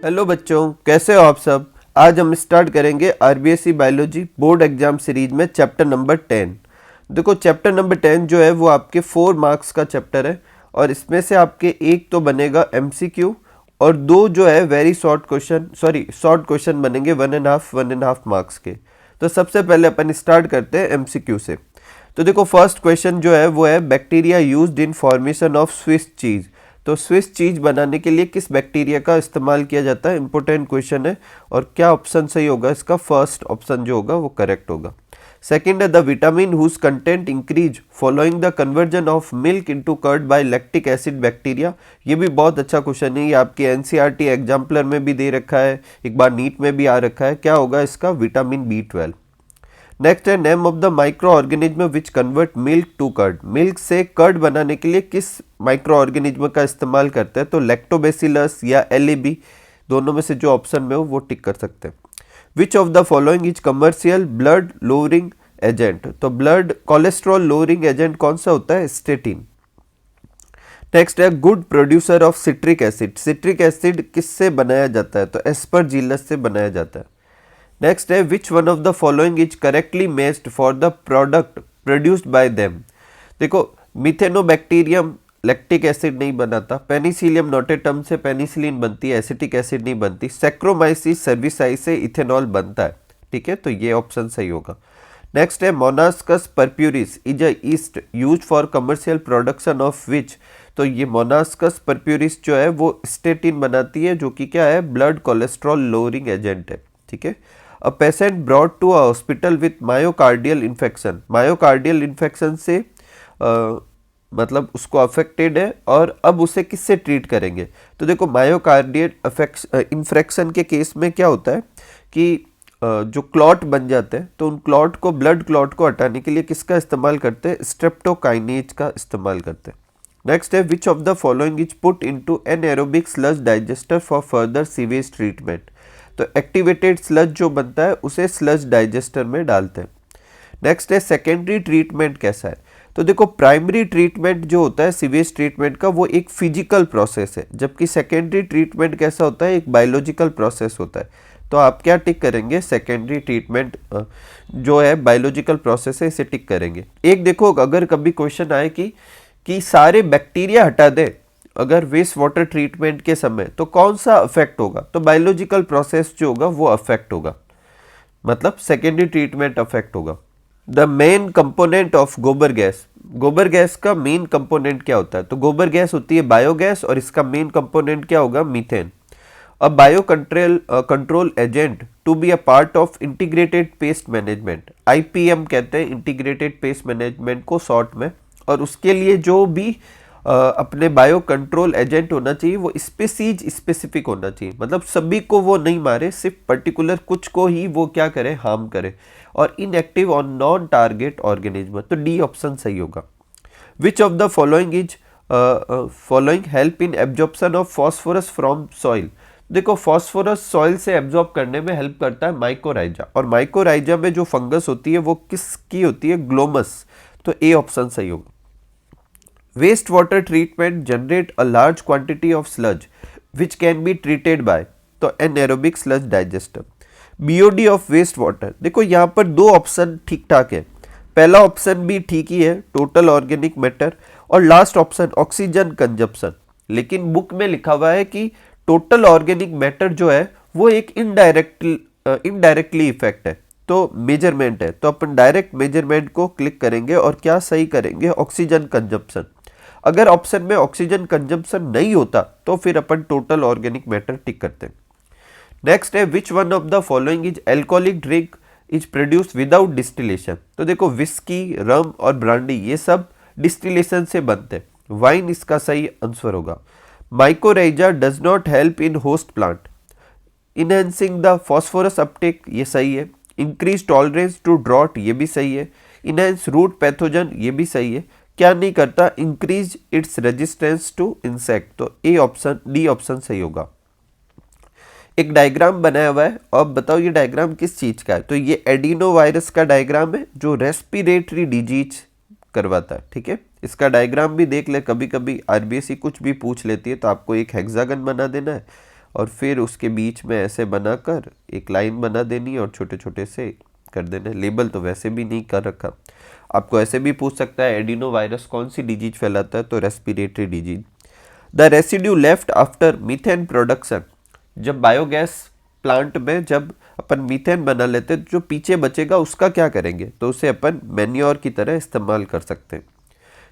Hello बच्चों, कैसे हो आप सब। आज हम स्टार्ट करेंगे RBSE biology board exam series में चैप्टर नंबर 10। देखो चैप्टर नंबर 10 जो है वो आपके 4 मार्क्स का चैप्टर है और इसमें से आपके एक तो बनेगा एमसीक्यू और दो जो है वेरी शॉर्ट क्वेश्चन बनेंगे 1.5 मार्क्स के। तो सबसे पहले अपन स्टार्ट करते हैं एमसीक्यू से। तो देखो फर्स्ट क्वेश्चन जो है वो है bacteria used in formation of Swiss cheese. तो स्विस चीज़ बनाने के लिए किस बैक्टीरिया का इस्तेमाल किया जाता है, इंपॉर्टेंट क्वेश्चन है। और क्या ऑप्शन सही होगा इसका, फर्स्ट ऑप्शन जो होगा वो करेक्ट होगा। सेकंड है the vitamin whose content increase following the conversion of milk into curd by lactic acid bacteria. ये भी बहुत अच्छा क्वेश्चन है, ये आपके एनसीईआरटी एग्जाम्पलर में भी दे रखा है, एक बार नीट में भी आ रखा है। क्या होगा इसका, विटामिन B12। नेक्स्ट है name of the microorganism which convert milk to curd. Milk से कर्ड बनाने के लिए किस माइक्रो ऑर्गेनिज्म का इस्तेमाल करते हैं, तो लैक्टोबैसिलस या एलएबी, दोनों में से जो ऑप्शन में हो वो टिक कर सकते हैं। विच of the following is commercial blood lowering agent. तो ब्लड कोलेस्ट्रॉल लोअरिंग एजेंट कौन सा होता है, स्टेटिन। नेक्स्ट है good producer of citric acid. Citric acid किससे बनाया जाता है, तो एस्परजिलस से बनाया जाता है। नेक्स्ट है which one of the following is correctly matched for the product produced by them. देखो मिथेनोबैक्टीरियम लैक्टिक एसिड नहीं बनाता, पेनिसिलियम नोटेटम से पेनिसिलिन बनती है, एसिटिक एसिड नहीं बनती, सैक्रोमाइसिस सर्विसाई से इथेनॉल बनता है। ठीक है, तो ये ऑप्शन सही होगा। नेक्स्ट है monascus purpureus is a yeast use for commercial production of which. तो ये मोनास्कस परप्यूरिस जो है वो स्टेटिन बनाती है, जो कि क्या है, ब्लड कोलेस्ट्रॉल लोअरिंग एजेंट है। ठीक है। A patient brought to a hospital with myocardial infection. Myocardial infection से मतलब उसको अफेक्टेड है और अब उसे किससे ट्रीट करेंगे। तो देखो मायोकार्डियल इन्फेक्शन के केस में क्या होता है कि जो क्लॉट बन जाते हैं तो उन क्लॉट को, ब्लड क्लॉट को हटाने के लिए किसका इस्तेमाल करते हैं, स्ट्रेप्टोकाइनेज का इस्तेमाल करते हैं। नेक्स्ट है which of the following is put into anaerobic sludge digester for further sewage treatment. तो एक्टिवेटेड स्लज जो बनता है उसे स्लज डाइजेस्टर में डालते हैं। नेक्स्ट है सेकेंडरी ट्रीटमेंट कैसा है। तो देखो प्राइमरी ट्रीटमेंट जो होता है सीवेज ट्रीटमेंट का वो एक फिजिकल प्रोसेस है, जबकि सेकेंडरी ट्रीटमेंट कैसा होता है, एक बायोलॉजिकल प्रोसेस होता है। तो आप क्या टिक करेंगे, सेकेंडरी ट्रीटमेंट जो है बायोलॉजिकल प्रोसेस है, इसे टिक करेंगे। एक देखो अगर कभी क्वेश्चन आए कि सारे बैक्टीरिया हटा दे अगर वेस्ट वाटर ट्रीटमेंट के समय, तो कौन सा अफेक्ट होगा, तो बायोलॉजिकल प्रोसेस जो होगा वो अफेक्ट होगा, मतलब सेकेंडरी ट्रीटमेंट अफेक्ट होगा। द मेन कंपोनेंट ऑफ गोबर गैस। गोबर गैस का मेन कंपोनेंट क्या होता है, तो गोबर गैस होती है बायोगैस और इसका मेन कंपोनेंट क्या होगा, methane. A bio control agent to be a part of integrated pest management. IPM कहते हैं इंटीग्रेटेड पेस्ट मैनेजमेंट को शॉर्ट में। और उसके लिए जो भी अपने बायो कंट्रोल एजेंट होना चाहिए वो स्पीसीज स्पेसिफिक होना चाहिए, मतलब सभी को वो नहीं मारे, सिर्फ पर्टिकुलर कुछ को ही वो क्या करे, हार्म करे। और inactive on non target organism, तो डी ऑप्शन सही होगा। विच of the following help in absorption of phosphorus from soil. देखो फॉस्फोरस सॉइल से एब्जॉर्ब करने में हेल्प करता है माइकोराइजा, और माइकोराइजा में जो फंगस होती है वो किसकी होती है, ग्लोमस। तो ए ऑप्शन सही होगा। Waste water treatment generate a large quantity of sludge which can be treated by, तो anaerobic sludge digester. BOD of waste water, देखो यहाँ पर दो ऑप्शन ठीक ठाक है, पहला ऑप्शन भी ठीक ही है, टोटल ऑर्गेनिक मैटर, और लास्ट ऑप्शन ऑक्सीजन कंजप्शन। लेकिन बुक में लिखा हुआ है कि टोटल ऑर्गेनिक मैटर जो है वो एक इनडायरेक्टली इफेक्ट है, तो मेजरमेंट है, तो अपन डायरेक्ट मेजरमेंट को क्लिक करेंगे और क्या सही करेंगे, ऑक्सीजन कंजप्शन। अगर ऑप्शन में ऑक्सीजन कंजप्शन नहीं होता तो फिर अपन टोटल ऑर्गेनिक मैटर टिक करते हैं। नेक्स्ट है which one of the following is alcoholic drink is produce without distillation. तो देखो विस्की, रम और ब्रांडी ये सब डिस्टिलेशन से बनते हैं, वाइन इसका सही आंसर होगा। Mycorrhiza does not help in host plant enhancing the phosphorus Uptake, ये सही है। इंक्रीज टॉलरेंस टू ड्रॉट, ये भी सही है। इनहेंस रूट पैथोजन, ये भी सही है। क्या नहीं करता, increase its resistance to insect, तो ए ऑप्शन, डी ऑप्शन सही होगा। एक डायग्राम बनाया हुआ है, अब बताओ ये डायग्राम किस चीज का है, तो ये एडिनो वायरस का डायग्राम है जो रेस्पिरेटरी डिजीज करवाता है। ठीक है, इसका डायग्राम भी देख ले, कभी कभी आरबीएसई कुछ भी पूछ लेती है तो आपको एक हेक्सागन बना देना है और फिर उसके बीच में ऐसे बनाकर एक लाइन बना देनी और छोटे छोटे से कर देना। लेबल तो वैसे भी नहीं कर रखा। आपको ऐसे भी पूछ सकता है एडिनो वायरस कौन सी डिजीज फैलाता है, तो respiratory disease. The residue left after methane production, जब बायोगैस प्लांट में जब अपन मीथेन बना लेते हैं, जो पीछे बचेगा उसका क्या करेंगे, तो उसे अपन मैन्योर की तरह इस्तेमाल कर सकते हैं।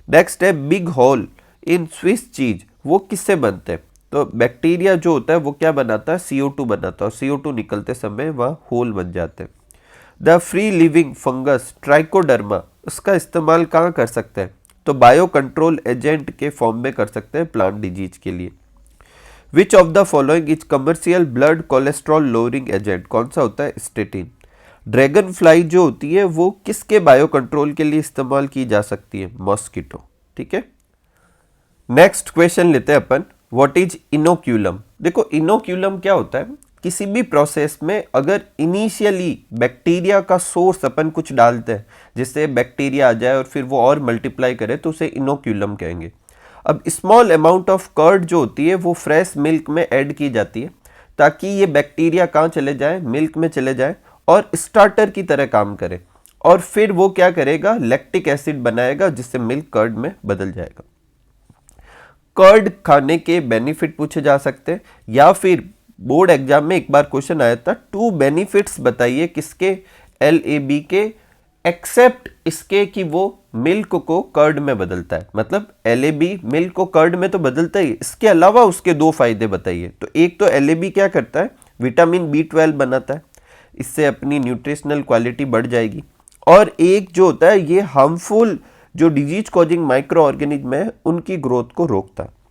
नेक्स्ट है बिग होल इन स्विस चीज, वो किससे बनते हैं, तो बैक्टीरिया जो होता है वो क्या बनाता है, CO2 बनाता है, और CO2 निकलते समय वह होल बन जाते हैं। The free living fungus trichoderma, उसका इस्तेमाल कहाँ कर सकते हैं, तो बायो कंट्रोल एजेंट के फॉर्म में कर सकते हैं प्लांट डिजीज के लिए। विच of the following is commercial blood cholesterol lowering agent, कौन सा होता है, स्टेटिन। ड्रैगन फ्लाई जो होती है वो किसके बायो कंट्रोल के लिए इस्तेमाल की जा सकती है, मॉस्किटो। ठीक है, नेक्स्ट क्वेश्चन लेते हैं अपन, व्हाट इज इनोक्यूलम। देखो इनोक्यूलम क्या होता है, किसी भी प्रोसेस में अगर इनिशियली बैक्टीरिया का सोर्स अपन कुछ डालते हैं जिससे बैक्टीरिया आ जाए और फिर वो और मल्टीप्लाई करे, तो उसे इनोक्यूलम कहेंगे। अब स्मॉल अमाउंट ऑफ कर्ड जो होती है वो फ्रेश मिल्क में ऐड की जाती है ताकि ये बैक्टीरिया कहाँ चले जाए, मिल्क में चले जाए और स्टार्टर की तरह काम करे, और फिर वो क्या करेगा, लैक्टिक एसिड बनाएगा जिससे मिल्क कर्ड में बदल जाएगा। कर्ड खाने के बेनिफिट पूछे जा सकते हैं, या फिर बोर्ड एग्जाम में एक बार क्वेश्चन आया था 2 बेनिफिट्स बताइए किसके, LAB के, एक्सेप्ट इसके कि वो मिल्क को कर्ड में बदलता है। मतलब LAB मिल्क को कर्ड में तो बदलता ही, इसके अलावा उसके 2 फायदे बताइए। तो एक तो LAB क्या करता है, विटामिन B12 बनाता है, इससे अपनी न्यूट्रिशनल क्वालिटी बढ़ जाएगी। और एक जो होता है ये हार्मफुल जो डिजीज कॉजिंग माइक्रो ऑर्गेनिज्म है उनकी ग्रोथ को रोकता है।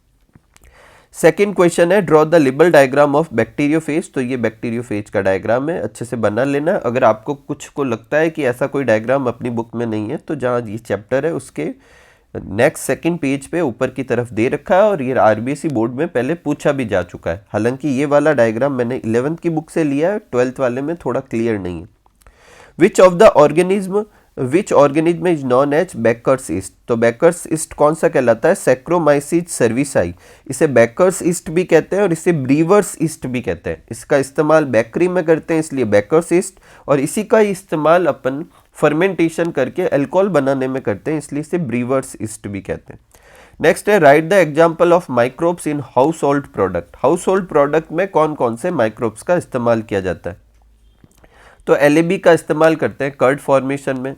सेकेंड क्वेश्चन है draw the label diagram of bacteriophage, तो ये बैक्टीरियोफेज का डायग्राम है, अच्छे से बना लेना। अगर आपको कुछ को लगता है कि ऐसा कोई डायग्राम अपनी बुक में नहीं है, तो जहाँ ये चैप्टर है उसके नेक्स्ट सेकंड पेज पे ऊपर की तरफ दे रखा है, और ये RBSE बोर्ड में पहले पूछा भी जा चुका है। हालांकि ये वाला डायग्राम मैंने 11th की बुक से लिया है, 12th वाले में थोड़ा क्लियर नहीं है। Which of the organism is known as bakers yeast, तो बेकर्स ईस्ट कौन सा कहलाता है, सैक्रोमाइसिस सर्विसाई। इसे बेकर्स ईस्ट भी कहते हैं और इसे ब्रीवर्स ईस्ट भी कहते हैं। इसका इस्तेमाल बेकरी में करते हैं इसलिए बेकर्स ईस्ट, और इसी का इस्तेमाल अपन फर्मेंटेशन करके अल्कोहल बनाने में करते हैं इसलिए इसे ब्रीवर्स ईस्ट भी कहते हैं। नेक्स्ट है write the example of microbes in house hold product. House hold product में कौन कौन से माइक्रोब्स का इस्तेमाल किया जाता है, तो LAB का इस्तेमाल करते हैं कर्ड फॉर्मेशन में।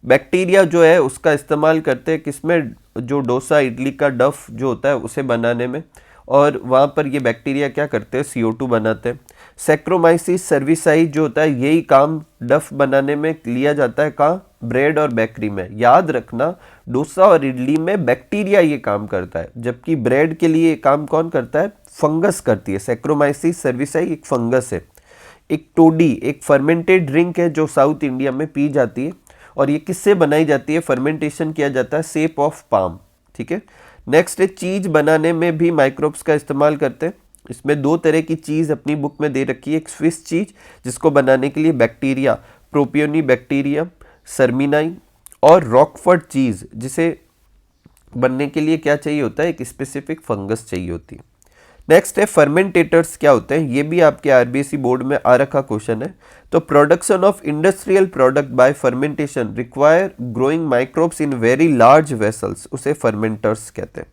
बैक्टीरिया जो है उसका इस्तेमाल करते हैं किसमें, जो डोसा इडली का डफ जो होता है उसे बनाने में, और वहाँ पर ये बैक्टीरिया क्या करते हैं, CO2 बनाते हैं। सैक्रोमाइसिस सर्विसाई जो होता है यही काम डफ बनाने में लिया जाता है, कहाँ, ब्रेड और बेकरी में। याद रखना डोसा और इडली में बैक्टीरिया ये काम करता है, जबकि ब्रेड के लिए ये काम कौन करता है, फंगस करती है। सैक्रोमाइसिस सर्विसाई एक फंगस है। एक टोडी एक फर्मेंटेड ड्रिंक है जो साउथ इंडिया में पी जाती है, और ये किससे बनाई जाती है, फर्मेंटेशन किया जाता है सेप ऑफ पाम। ठीक है, नेक्स्ट है चीज बनाने में भी माइक्रोब्स का इस्तेमाल करते हैं। इसमें 2 तरह की चीज अपनी बुक में दे रखी है, एक स्विस चीज जिसको बनाने के लिए बैक्टीरिया प्रोपियोनी बैक्टीरिया सर्मिनाई, और रॉकफोर्ड चीज जिसे बनने के लिए क्या चाहिए होता है, एक स्पेसिफिक फंगस चाहिए होती है। नेक्स्ट है फर्मेंटेटर्स क्या होते हैं, ये भी आपके RBSE बोर्ड में आ रखा क्वेश्चन है। तो production of industrial product bye fermentation require growing microbes in very large vessels, उसे फर्मेंटर्स कहते हैं।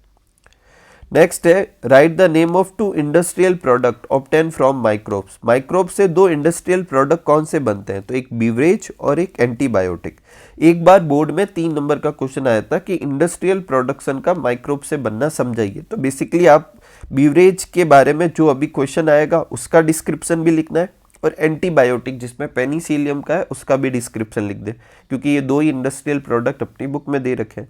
नेक्स्ट है write the name of 2 industrial product obtain from microbes. Microbes से 2 इंडस्ट्रियल प्रोडक्ट कौन से बनते हैं, तो एक बीवरेज और एक एंटीबायोटिक। एक बार बोर्ड में 3 नंबर का क्वेश्चन आया था कि इंडस्ट्रियल प्रोडक्शन का माइक्रोब से बनना समझाइए, तो बेसिकली आप बीवरेज के बारे में जो अभी क्वेश्चन आएगा उसका डिस्क्रिप्शन भी लिखना है, और एंटीबायोटिक जिसमें पेनिसिलियम का है उसका भी डिस्क्रिप्शन लिख दे, क्योंकि ये 2 ही इंडस्ट्रियल प्रोडक्ट अपनी बुक में दे रखे हैं।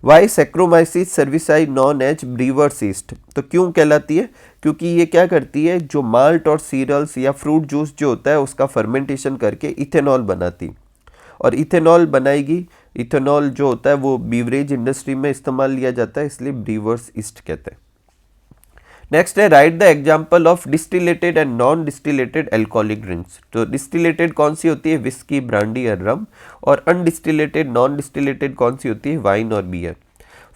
Why saccharomyces cerevisiae known as brewers yeast, तो क्यों कहलाती है, क्योंकि ये क्या करती है, जो माल्ट और सीरियल्स या फ्रूट जूस जो होता है उसका फर्मेंटेशन करके इथेनॉल बनाती, और इथेनॉल बनाएगी। इथेनॉल जो होता है वो बीवरेज इंडस्ट्री में इस्तेमाल लिया जाता है, इसलिए ब्रीवर्स ईस्ट कहते हैं। नेक्स्ट है write the example of distilled and non distilled alcoholic drinks. तो डिस्टिलेटेड कौन सी होती है, विस्की ब्रांडी और रम, और अनडिस्टिलेटेड नॉन डिस्टिलेटेड कौन सी होती है, वाइन और बियर।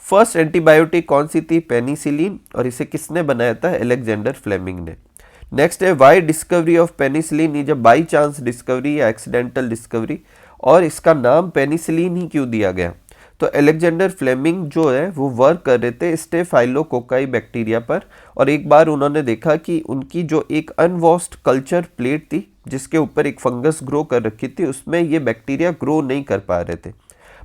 फर्स्ट एंटीबायोटिक कौन सी थी, पेनिसिलिन, और इसे किसने बनाया था, अलेक्जेंडर फ्लेमिंग ने। नेक्स्ट है why discovery of penicillin is a by chance discovery या एक्सीडेंटल डिस्कवरी, और इसका नाम पेनिसिलिन ही क्यों दिया गया। तो अलेक्जेंडर फ्लेमिंग जो है वो वर्क कर रहे थे स्टेफाइलोकोकाई बैक्टीरिया पर, और एक बार उन्होंने देखा कि उनकी जो एक अनवॉश्ड कल्चर प्लेट थी जिसके ऊपर एक फंगस ग्रो कर रखी थी, उसमें ये बैक्टीरिया ग्रो नहीं कर पा रहे थे।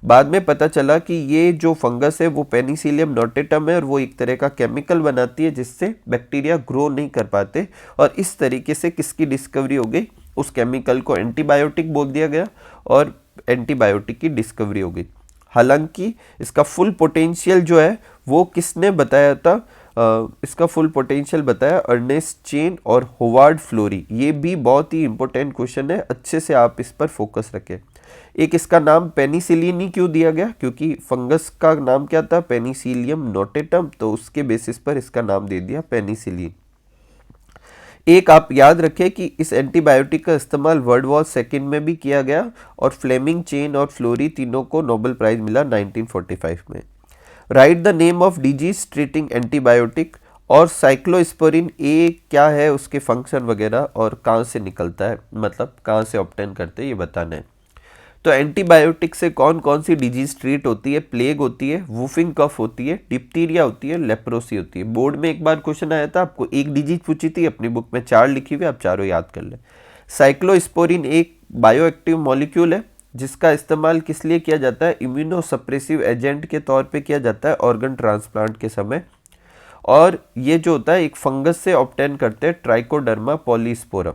बाद में पता चला कि ये जो फंगस है वो पेनिसिलियम नोटेटम है, और वो एक तरह का केमिकल बनाती है जिससे बैक्टीरिया ग्रो नहीं कर पाते, और इस तरीके से किसकी डिस्कवरी हो गई, उस केमिकल को एंटीबायोटिक बोल दिया गया और एंटीबायोटिक की डिस्कवरी हो गई। हालांकि इसका फुल पोटेंशियल जो है वो किसने बताया था, इसका फुल पोटेंशियल बताया अर्नेस्ट चेन और होवार्ड फ्लोरी। ये भी बहुत ही इंपॉर्टेंट क्वेश्चन है, अच्छे से आप इस पर फोकस रखें। एक इसका नाम पेनिसिलिन ही क्यों दिया गया, क्योंकि फंगस का नाम क्या था, पेनिसिलियम नोटेटम, तो उसके बेसिस पर इसका नाम दे दिया पेनिसिलिन। एक आप याद रखें कि इस एंटीबायोटिक का इस्तेमाल वर्ल्ड वॉर सेकेंड में भी किया गया, और फ्लेमिंग, चेन और फ्लोरी तीनों को नोबेल प्राइज मिला 1945 में। Right the name of disease treating antibiotic, और साइक्लोस्पोरिन ए क्या है, उसके फंक्शन वगैरह और कहाँ से निकलता है, मतलब कहाँ से ऑब्टेन करते हैं, ये बताना है। तो एंटीबायोटिक से कौन कौन सी डिजीज ट्रीट होती है, प्लेग होती है, वुफिंग कफ होती है, डिप्टीरिया होती है, लेप्रोसी होती है। बोर्ड में एक बार क्वेश्चन आया था, आपको एक डिजीज पूछी थी, अपनी बुक में 4 लिखी हुई, आप चारों याद कर लें। साइक्लोस्पोरिन एक बायोएक्टिव मॉलिक्यूल है जिसका इस्तेमाल किस लिए किया जाता है, इम्यूनोसप्रेसिव एजेंट के तौर पे किया जाता है ऑर्गन ट्रांसप्लांट के समय, और ये जो होता है एक फंगस से ऑब्टेन करते हैं ट्राइकोडर्मा पॉलीस्पोरम।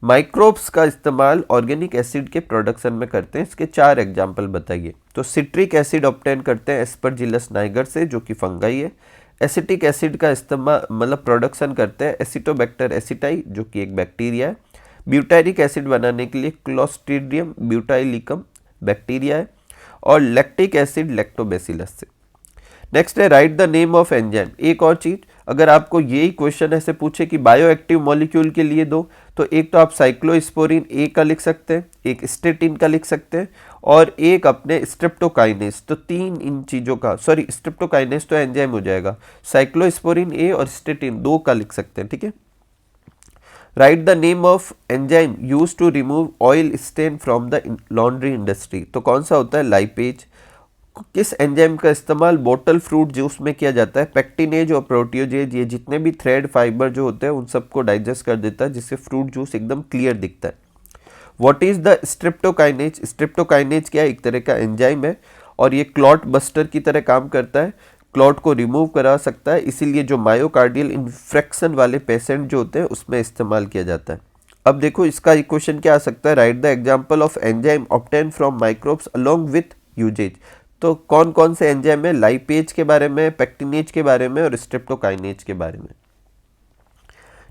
माइक्रोब्स का इस्तेमाल ऑर्गेनिक एसिड के प्रोडक्शन में करते हैं, इसके 4 एग्जाम्पल बताइए। तो सिट्रिक एसिड ऑब्टेन करते हैं एस्परजिलस नाइगर से जो कि फंगाई है। एसिटिक एसिड का इस्तेमाल मतलब प्रोडक्शन करते हैं एसिटोबैक्टर एसिटाई जो कि एक बैक्टीरिया है। ब्यूटारिक एसिड बनाने के लिए क्लोस्ट्रीडियम ब्यूटाइलिकम बैक्टीरिया है, और लैक्टिक एसिड लैक्टोबैसिलस से। नेक्स्ट है write the name of enzyme. एक और चीज, अगर आपको यही क्वेश्चन ऐसे पूछे कि बायोएक्टिव मॉलिक्यूल के लिए दो, तो एक तो आप साइक्लोस्पोरिन ए का लिख सकते हैं, एक स्टेटिन का लिख सकते हैं, और एक अपने स्ट्रेप्टोकाइनेस। तो 3 इन चीज़ों का, सॉरी स्ट्रेप्टोकाइनेस तो एंजाइम हो जाएगा, साइक्लोस्पोरिन ए और स्टेटिन 2 का लिख सकते हैं, ठीक है। Write the name of enzyme use to remove oil stain from the laundry industry. तो कौन सा होता है, लाइपेज। किस एंजाइम का इस्तेमाल बोटल फ्रूट जूस में किया जाता है, पेक्टिनेज और प्रोटियोजेज। ये जितने भी थ्रेड फाइबर जो होते हैं उन सबको डाइजेस्ट कर देता है, जिससे फ्रूट जूस एकदम क्लियर दिखता है। What is the streptokinase. Streptokinase क्या है, एक तरह का एंजाइम है, और ये क्लॉट बस्टर की तरह काम करता है, क्लॉट को रिमूव करा सकता है, इसीलिए जो मायोकार्डियल इन्फेक्शन वाले पेशेंट जो होते हैं उसमें इस्तेमाल किया जाता है। अब देखो इसका एक क्वेश्चन क्या आ सकता है, write the example of enzyme obtain from microbes along with usages. तो कौन कौन से एंजाइम है, लाइपेज के बारे में, पेक्टिनेज के बारे में और स्ट्रेप्टोकाइनेज के बारे में।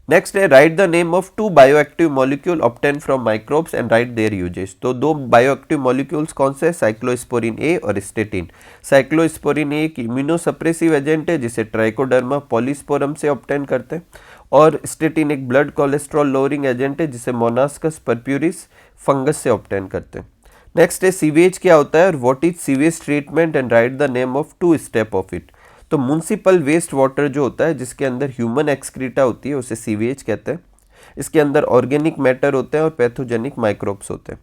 नेक्स्ट है write the name of 2 bioactive molecule obtain from microbes and right there uses. तो 2 बायोएक्टिव मॉलिक्यूल्स कौन से, साइक्लोस्पोरिन ए और स्टेटिन। साइक्लोस्पोरिन ए एक इम्यूनोसप्रेसिव एजेंट है जिसे ट्राइकोडर्मा पॉलीस्पोरम से ऑब्टेन करते हैं, और स्टेटिन एक ब्लड कोलेस्ट्रॉल लोअरिंग एजेंट है जिसे मोनास्कस परप्यूरिस फंगस से ऑब्टेन करते हैं। नेक्स्ट है सीवेज क्या होता है और what is sewage treatment and write the name of 2 step of it. तो म्युनिसिपल वेस्ट वाटर जो होता है जिसके अंदर ह्यूमन एक्सक्रीटा होती है उसे सीवेज कहते हैं। इसके अंदर ऑर्गेनिक मैटर होते हैं और पैथोजेनिक माइक्रोब्स होते हैं,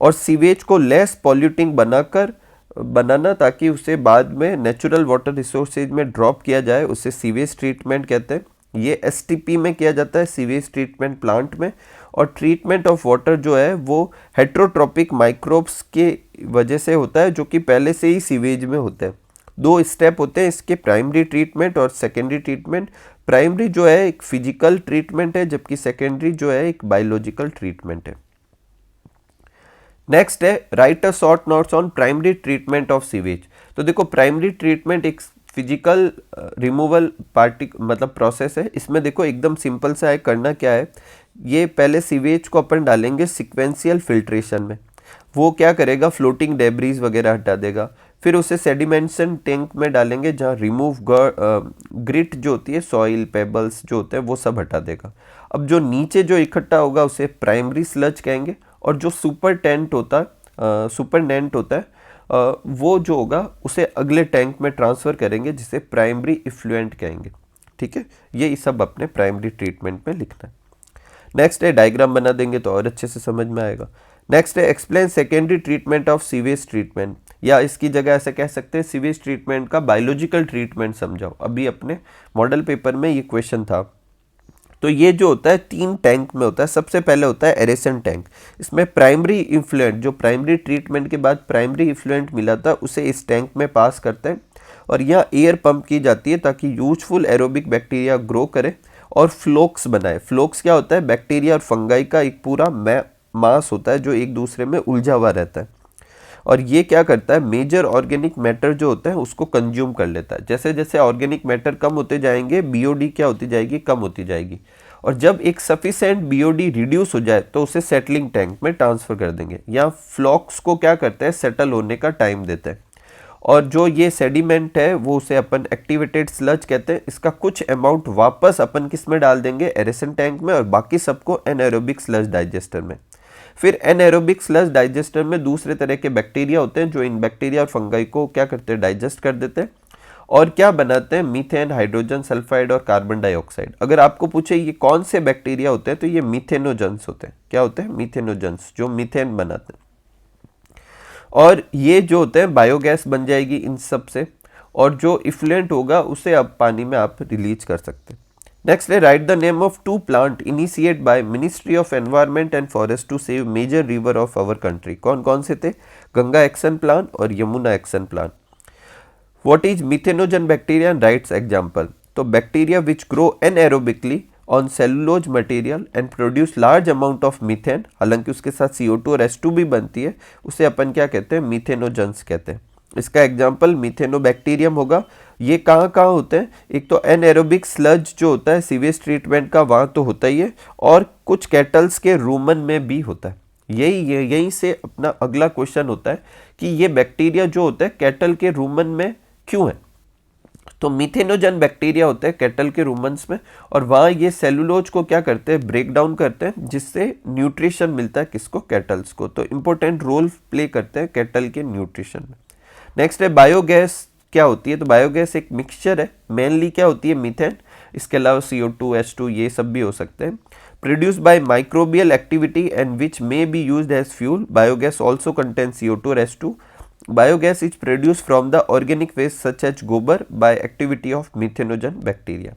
और सीवेज को लेस पॉल्यूटिंग बनाना ताकि उसे बाद में नेचुरल वाटर रिसोर्सेज में ड्रॉप किया जाए, उसे सीवेज ट्रीटमेंट कहते हैं। ये एसटीपी में किया जाता है, सीवेज ट्रीटमेंट प्लांट में। और ट्रीटमेंट ऑफ वाटर जो है वो हेट्रोट्रोपिक माइक्रोब्स के वजह से होता है जो कि पहले से ही सीवेज में होते हैं। 2 स्टेप होते हैं इसके, प्राइमरी ट्रीटमेंट और सेकेंडरी ट्रीटमेंट। प्राइमरी जो है एक फिजिकल ट्रीटमेंट है, जबकि सेकेंडरी जो है एक बायोलॉजिकल ट्रीटमेंट है। नेक्स्ट है right a short notes on primary treatment of sewage. तो देखो प्राइमरी ट्रीटमेंट एक फिजिकल रिमूवल मतलब प्रोसेस है। इसमें देखो एकदम सिंपल सा है, करना क्या है, ये पहले सीवेज को अपन डालेंगे सिक्वेंशियल फिल्ट्रेशन में। वो क्या करेगा, फ्लोटिंग डेब्रीज वगैरह हटा देगा, फिर उसे सेडिमेंशन टैंक में डालेंगे जहाँ रिमूव ग्रिट जो होती है, सॉइल पेबल्स जो होते हैं वो सब हटा देगा। अब जो नीचे जो इकट्ठा होगा उसे प्राइमरी स्लज कहेंगे, और जो सुपरनेंट होता है वो जो होगा उसे अगले टैंक में ट्रांसफ़र करेंगे जिसे प्राइमरी इफ्लुएंट कहेंगे। ठीक है, ये सब अपने प्राइमरी ट्रीटमेंट में लिखना है। नेक्स्ट है डायग्राम बना देंगे तो और अच्छे से समझ में आएगा। नेक्स्ट है explain secondary treatment of sewage treatment, या इसकी जगह ऐसे कह सकते हैं सीवेज ट्रीटमेंट का बायोलॉजिकल ट्रीटमेंट समझाओ। अभी अपने मॉडल पेपर में ये क्वेश्चन था। तो ये जो होता है 3 टैंक में होता है। सबसे पहले होता है एरेसन टैंक, इसमें प्राइमरी इफ्लुएंट, जो प्राइमरी ट्रीटमेंट के बाद प्राइमरी इफ्लुएंट मिला था उसे इस टैंक में पास करते हैं और यहाँ एयर पंप की जाती है ताकि यूजफुल एरोबिक बैक्टीरिया ग्रो करे और फ्लोक्स बनाए। फ्लोक्स क्या होता है? बैक्टीरिया और फंगाई का एक पूरा मास होता है जो एक दूसरे में उलझा हुआ रहता है, और ये क्या करता है? मेजर ऑर्गेनिक मैटर जो होता है उसको कंज्यूम कर लेता है। जैसे जैसे ऑर्गेनिक मैटर कम होते जाएंगे बीओडी क्या होती जाएगी? कम होती जाएगी, और जब एक सफिशेंट बीओडी रिड्यूस हो जाए तो उसे सेटलिंग टैंक में ट्रांसफर कर देंगे। यहाँ फ्लॉक्स को क्या करते हैं? सेटल होने का टाइम देते हैं, और जो ये सेडिमेंट है वो उसे अपन एक्टिवेटेड स्लज कहते हैं। इसका कुछ अमाउंट वापस अपन किस में डाल देंगे? एरेसन टैंक में, और बाकी सबको एनएरोबिक स्लज डाइजेस्टर में। फिर एनएरोबिक स्लज डाइजेस्टर में दूसरे तरह के बैक्टीरिया होते हैं जो इन बैक्टीरिया और फंगाई को क्या करते हैं? डाइजेस्ट कर देते हैं, और क्या बनाते हैं? मीथेन, हाइड्रोजन सल्फाइड और कार्बन डाइऑक्साइड। अगर आपको पूछे ये कौन से बैक्टीरिया होते हैं तो ये मीथेनोजन्स होते हैं। क्या होते हैं? मीथेनोजन्स, जो मीथेन बनाते हैं। और ये जो होते हैं बायोगैस बन जाएगी इन सब से, और जो इफ्लुएंट होगा उसे अब पानी में आप रिलीज कर सकते हैं। नेक्स्ट है write the name of 2 plant initiate by ministry of environment and forest to save major river of our country. कौन कौन से थे? गंगा एक्शन प्लान और Yamuna action plan. What is methanogen bacteria and writes example? तो bacteria which grow anaerobically on cellulose material and produce large amount of methane, हालांकि उसके साथ CO2 और H2 भी बनती है, उसे अपन क्या कहते हैं? मीथेनोजन्स कहते हैं। इसका एग्जाम्पल मीथेनोबैक्टीरियम होगा। ये कहाँ कहाँ होते हैं? एक तो एनएरोबिक स्लज जो होता है सीवेज ट्रीटमेंट का, वहाँ तो होता ही है, और कुछ कैटल्स के रूमन में भी होता है। यहीं से अपना अगला क्वेश्चन होता है कि ये बैक्टीरिया जो होता है कैटल के रूमन में क्यों है? तो मीथेनोजन बैक्टीरिया होते हैं कैटल के रूमन्स में, और वहाँ ये सेलुलोज को क्या करते हैं? ब्रेक डाउन करते हैं, जिससे न्यूट्रिशन मिलता है किसको? कैटल्स को। तो इंपॉर्टेंट रोल प्ले करते हैं कैटल के न्यूट्रिशन में। नेक्स्ट है बायोगैस क्या होती है? तो बायोगैस एक मिक्सचर है, मेनली क्या होती है? मीथेन, इसके अलावा CO2, H2 ये सब भी हो सकते हैं। Produce by microbial activity and which may be used as fuel. Biogas also contain CO2 और H2। Biogas is produced from the organic waste such as गोबर by activity of methanogen bacteria.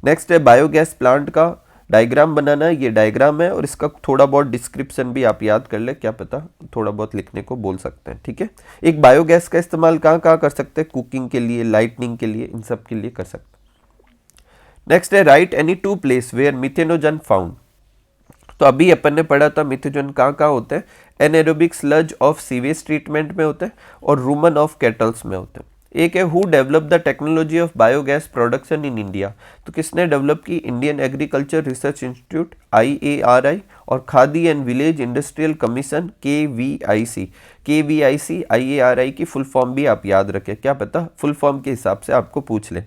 Next है biogas plant का diagram बनाना। ये diagram है और इसका थोड़ा बहुत डिस्क्रिप्शन भी आप याद कर ले, क्या पता थोड़ा बहुत लिखने को बोल सकते हैं। ठीक है, एक बायोगैस का इस्तेमाल कहाँ कहाँ कर सकते हैं? कुकिंग के लिए, लाइटनिंग के लिए, इन सब के लिए कर सकते हैं। नेक्स्ट है write any 2 place where methanogen found. तो अभी अपन ने पढ़ा था मिथेनोजन कहाँ कहाँ होते हैं? Anaerobic sludge of sewage treatment में होते हैं और रूमन ऑफ कैटल्स में होते हैं। एक है who develop the technology of biogas production in India. तो किसने डेवलप की? Indian agriculture research institute IARI और khadi and village industrial commission KVIC। KVIC IARI की फुल फॉर्म भी आप याद रखें, क्या पता फुल फॉर्म के हिसाब से आपको पूछ ले।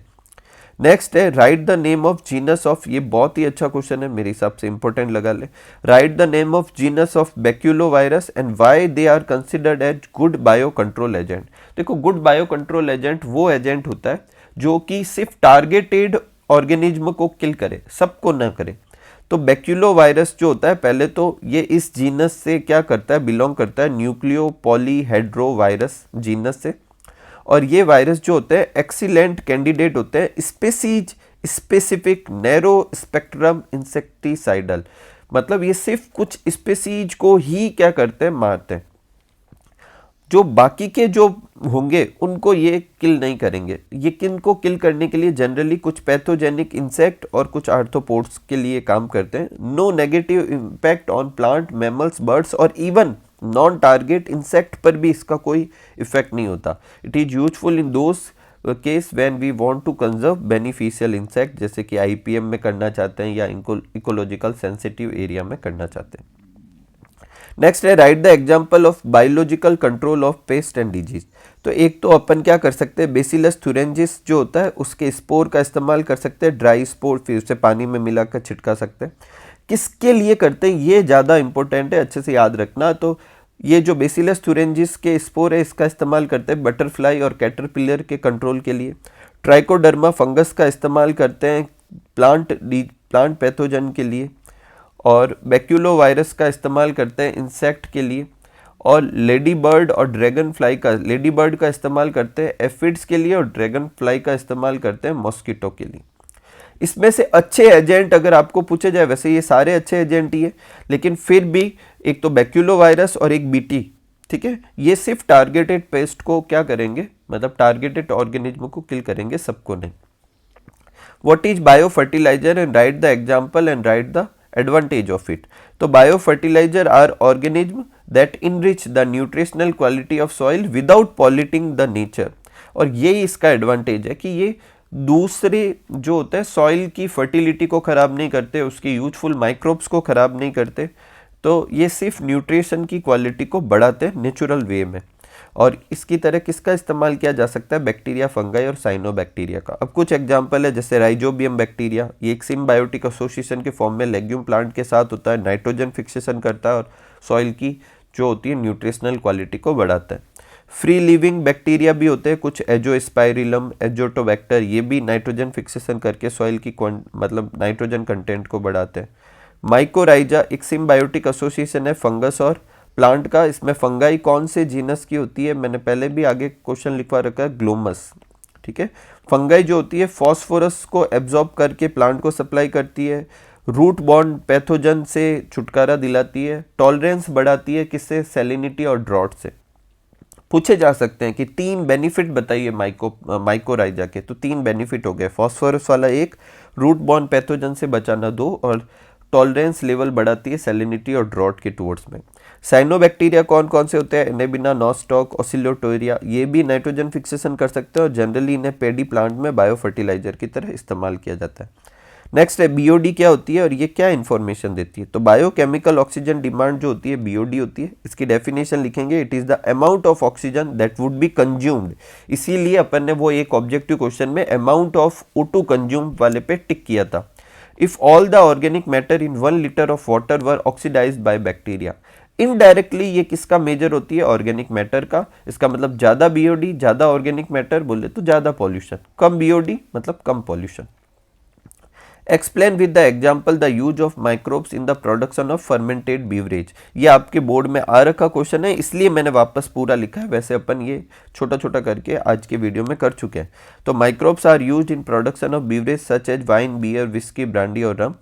नेक्स्ट है write the name of genus of, ये बहुत ही अच्छा क्वेश्चन है मेरे हिसाब से, इंपॉर्टेंट लगा ले। Write the name of genus of baculovirus and why they are considered as good bio control agent. देखो गुड बायो कंट्रोल एजेंट वो एजेंट होता है जो कि सिर्फ टारगेटेड ऑर्गेनिज्म को किल करे, सबको ना करे। तो बैक्यूलोवायरस जो होता है, पहले तो ये इस जीनस से क्या करता है? बिलोंग करता है न्यूक्लियो पॉलीहेड्रोवायरस जीनस से, और ये वायरस जो होते हैं एक्सीलेंट कैंडिडेट होते हैं species specific narrow spectrum insecticidal. मतलब ये सिर्फ कुछ स्पेसीज को ही क्या करते हैं? मारते हैं, जो बाकी के जो होंगे उनको ये किल नहीं करेंगे। ये किन को किल करने के लिए जनरली कुछ पैथोजेनिक इंसेक्ट और कुछ आर्थ्रोपोड्स के लिए काम करते हैं। No negative impact on plant, mammals, birds और इवन नॉन टारगेट इंसेक्ट पर भी इसका कोई इफेक्ट नहीं होता। It is useful in those case when we want to conserve beneficial insect, जैसे कि IPM में करना चाहते हैं या इकोलॉजिकल सेंसिटिव एरिया में करना चाहते हैं। नेक्स्ट है write the example of biological control of paste and disease. तो एक तो अपन क्या कर सकते हैं? बेसिलस थुरेंजिस जो होता है उसके स्पोर का इस्तेमाल कर सकते हैं, ड्राई स्पोर, फिर उसे पानी में मिलाकर छिड़का सकते हैं। किसके लिए करते हैं ये ज़्यादा इंपॉर्टेंट है, अच्छे से याद रखना। तो ये जो बेसिलस थुरेंजिस के स्पोर है इसका इस्तेमाल करते हैं बटरफ्लाई और कैटरपिलर के कंट्रोल के लिए। ट्राइकोडर्मा फंगस का इस्तेमाल करते हैं प्लांट पैथोजन के लिए, और बैक्यूलो वायरस का इस्तेमाल करते हैं इंसेक्ट के लिए, और लेडी बर्ड और ड्रैगन फ्लाई का लेडी बर्ड का इस्तेमाल करते हैं एफिड्स के लिए, और ड्रैगन फ्लाई का इस्तेमाल करते हैं मॉस्किटो के लिए। इसमें से अच्छे एजेंट अगर आपको पूछे जाए, वैसे ये सारे अच्छे एजेंट ही है, लेकिन फिर भी एक तो बैक्यूलो वायरस और एक बीटी, ठीक है, ये सिर्फ टारगेटेड पेस्ट को क्या करेंगे, मतलब टारगेटेड ऑर्गेनिज्म को किल करेंगे, सबको नहीं। What is bio fertilizer and write the example and write the advantage of it. तो bio fertilizer are organism that enrich the nutritional quality of soil without polluting the nature. और यही इसका advantage है कि ये दूसरे जो होते हैं सॉइल की फर्टिलिटी को ख़राब नहीं करते, उसकी यूजफुल माइक्रोब्स को ख़राब नहीं करते, तो ये सिर्फ न्यूट्रिशन की क्वालिटी को बढ़ाते हैं नेचुरल वे में। और इसकी तरह किसका इस्तेमाल किया जा सकता है, बैक्टीरिया, फंगाई और साइनोबैक्टीरिया का। अब कुछ एग्जांपल है, जैसे राइजोबियम बैक्टीरिया, ये एक सिम्बायोटिक एसोसिएशन के फॉर्म में लेग्यूम प्लांट के साथ होता है, नाइट्रोजन फिक्सेशन करता है और सॉइल की जो होती है न्यूट्रिशनल क्वालिटी को बढ़ाता है। फ्री लिविंग बैक्टीरिया भी होते हैं कुछ, एजोस्पाइरिलम, एजोटोबैक्टर, ये भी नाइट्रोजन फिक्सेशन करके सॉइल की मतलब नाइट्रोजन कंटेंट को बढ़ाते हैं। माइकोराइजा एक सिम्बायोटिक एसोसिएशन है फंगस और प्लांट का। इसमें फंगाई कौन से जीनस की होती है, मैंने पहले भी आगे क्वेश्चन लिखवा रखा है, ग्लोमस, ठीक है। फंगाई जो होती है फॉस्फोरस को एब्जॉर्ब करके प्लांट को सप्लाई करती है, रूट बॉर्न पैथोजन से छुटकारा दिलाती है, टॉलरेंस बढ़ाती है, किससे, सैलिनिटी और ड्रॉट से। पूछे जा सकते हैं कि 3 बेनिफिट बताइए माइकोराइजा के, तो 3 बेनिफिट हो गए, फॉस्फोरस वाला 1, रूट बॉर्न पैथोजन से बचाना 2, और टॉलरेंस लेवल बढ़ाती है सैलिनिटी और ड्रॉट के टूवर्ड्स में। साइनोबैक्टीरिया कौन कौन से होते हैं, एनेबिना, नॉस्टॉक, ओसिलोटोरिया, ये भी नाइट्रोजन फिक्सेशन कर सकते हैं और जनरली इन्हें पेडी प्लांट में बायो फर्टिलाइजर की तरह इस्तेमाल किया जाता है। नेक्स्ट है बीओडी क्या होती है और ये क्या इन्फॉर्मेशन देती है। तो बायोकेमिकल ऑक्सीजन डिमांड जो होती है बीओडी होती है। इसकी डेफिनेशन लिखेंगे, it is the amount of oxygen that would be consumed. इसीलिए अपन ने वो एक ऑब्जेक्टिव क्वेश्चन में अमाउंट ऑफ O2 कंज्यूम वाले पे टिक किया था। If all the organic matter in 1 litre of water were oxidised by bacteria. Indirectly ये किसका मेजर होती है, ऑर्गेनिक मैटर का। इसका मतलब ज़्यादा बीओडी, ज़्यादा ऑर्गेनिक मैटर बोले तो ज़्यादा पॉल्यूशन, कम बीओडी मतलब कम pollution. Explain with the example the use of microbes in the production of fermented beverage. ये आपके बोर्ड में आ रखा क्वेश्चन है, इसलिए मैंने वापस पूरा लिखा है, वैसे अपन ये छोटा छोटा करके आज के वीडियो में कर चुके हैं। तो microbes are used in production of beverage such as wine, beer, whisky, brandy और रम।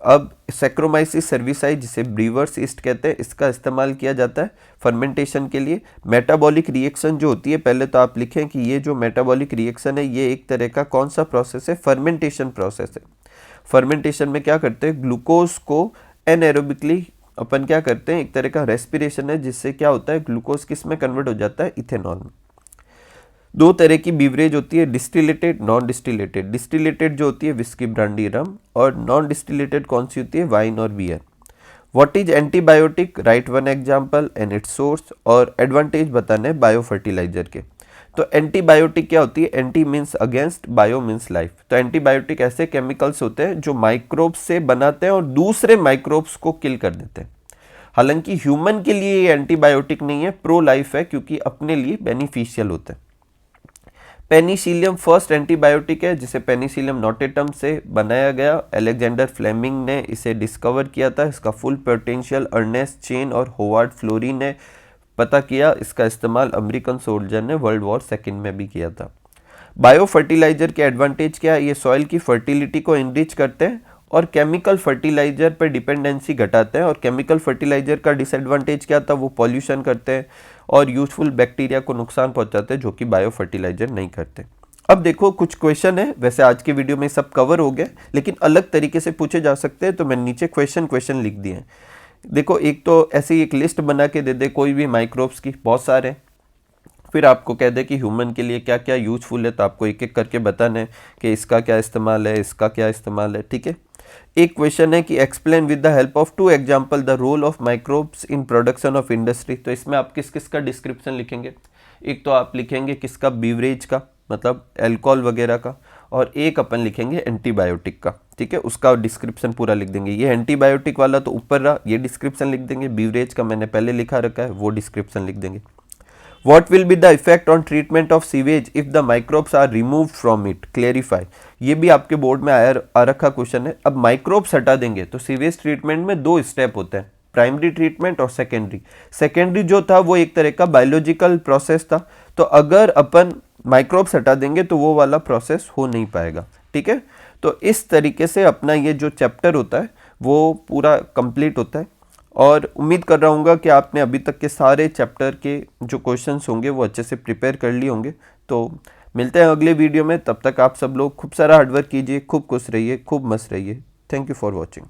अब सैक्रोमाइसिस सर्विसाई, जिसे ब्रीवर्स ईस्ट कहते हैं, इसका इस्तेमाल किया जाता है फर्मेंटेशन के लिए। मेटाबॉलिक रिएक्शन जो होती है, पहले तो आप लिखें कि ये जो मेटाबॉलिक रिएक्शन है ये एक तरह का कौन सा प्रोसेस है, फर्मेंटेशन प्रोसेस है। फर्मेंटेशन में क्या करते हैं, ग्लूकोज को एनएरोबिकली अपन क्या करते हैं, एक तरह का रेस्पिरेशन है, जिससे क्या होता है ग्लूकोज किस में कन्वर्ट हो जाता है, इथेनॉल में। 2 तरह की बीवरेज होती है, डिस्टिलेटेड, नॉन डिस्टिलेटेड। डिस्टिलेटेड जो होती है विस्की, ब्रांडी, रम, और नॉन डिस्टिलेटेड कौन सी होती है, वाइन और beer. What is antibiotic, right 1 example and its source, और एडवांटेज बताने बायो फर्टिलाइजर के। तो एंटीबायोटिक क्या होती है, anti means against, bio means life. तो एंटीबायोटिक ऐसे केमिकल्स होते हैं जो माइक्रोब्स से बनाते हैं और दूसरे माइक्रोब्स को किल कर देते हैं। हालांकि ह्यूमन के लिए ये एंटीबायोटिक नहीं है, प्रो लाइफ है, क्योंकि अपने लिए बेनिफिशियल होते हैं। पेनिसिलियम फर्स्ट एंटीबायोटिक है, जिसे पेनिसिलियम नोटेटम से बनाया गया। अलेक्जेंडर फ्लेमिंग ने इसे डिस्कवर किया था। इसका फुल पोटेंशियल अर्नेस्ट चेन और होवार्ड फ्लोरी ने पता किया। इसका इस्तेमाल अमेरिकन सोल्जर ने वर्ल्ड वॉर 2 में भी किया था। बायो फर्टिलाइजर के एडवांटेज क्या है, ये सॉइल की फर्टिलिटी को इनरिच करते हैं और केमिकल फर्टिलाइजर पर डिपेंडेंसी घटाते हैं। और केमिकल फर्टिलाइजर का डिसएडवांटेज क्या था, वो पॉल्यूशन करते हैं और यूजफुल बैक्टीरिया को नुकसान पहुंचाते हैं, जो कि बायो फर्टिलाइजर नहीं करते। अब देखो कुछ क्वेश्चन है, वैसे आज के वीडियो में सब कवर हो गए, लेकिन अलग तरीके से पूछे जा सकते हैं, तो मैंने नीचे क्वेश्चन लिख दिए हैं। देखो, एक तो ऐसे ही एक लिस्ट बना के दे दे कोई भी माइक्रोब्स की, बहुत सारे, फिर आपको कह दे कि ह्यूमन के लिए क्या क्या यूजफुल है, तो आपको एक एक करके बताना है कि इसका क्या इस्तेमाल है, इसका क्या इस्तेमाल है, ठीक है। एक क्वेश्चन है कि explain with the help of 2 example the role of microbes in production of industry. तो इसमें आप किस किस का डिस्क्रिप्शन लिखेंगे, एक तो आप लिखेंगे किसका, बीवरेज का, मतलब अल्कोहल वगैरह का, और एक अपन लिखेंगे एंटीबायोटिक का, ठीक है। उसका डिस्क्रिप्शन पूरा लिख देंगे। ये एंटीबायोटिक वाला तो ऊपर रहा, ये डिस्क्रिप्शन लिख देंगे। बीवरेज का मैंने पहले लिखा रखा है, वो डिस्क्रिप्शन लिख देंगे। What will be the effect on treatment of sewage if the microbes are removed from it, clarify. ये भी आपके बोर्ड में आ रखा क्वेश्चन है। अब माइक्रोब्स हटा देंगे तो सीवेज ट्रीटमेंट में 2 स्टेप होते हैं, प्राइमरी ट्रीटमेंट और सेकेंडरी। सेकेंडरी जो था वो एक तरह का बायोलॉजिकल प्रोसेस था, तो अगर अपन माइक्रोब्स हटा देंगे तो वो वाला प्रोसेस हो नहीं पाएगा, ठीक है। तो इस तरीके से अपना ये जो चैप्टर होता है वो पूरा कंप्लीट होता है, और उम्मीद कर रहा हूँ कि आपने अभी तक के सारे चैप्टर के जो क्वेश्चंस होंगे वो अच्छे से प्रिपेयर कर लिए होंगे। तो मिलते हैं अगले वीडियो में, तब तक आप सब लोग खूब सारा हार्डवर्क कीजिए, खूब खुश रहिए, खूब मस्त रहिए। Thank you for watching.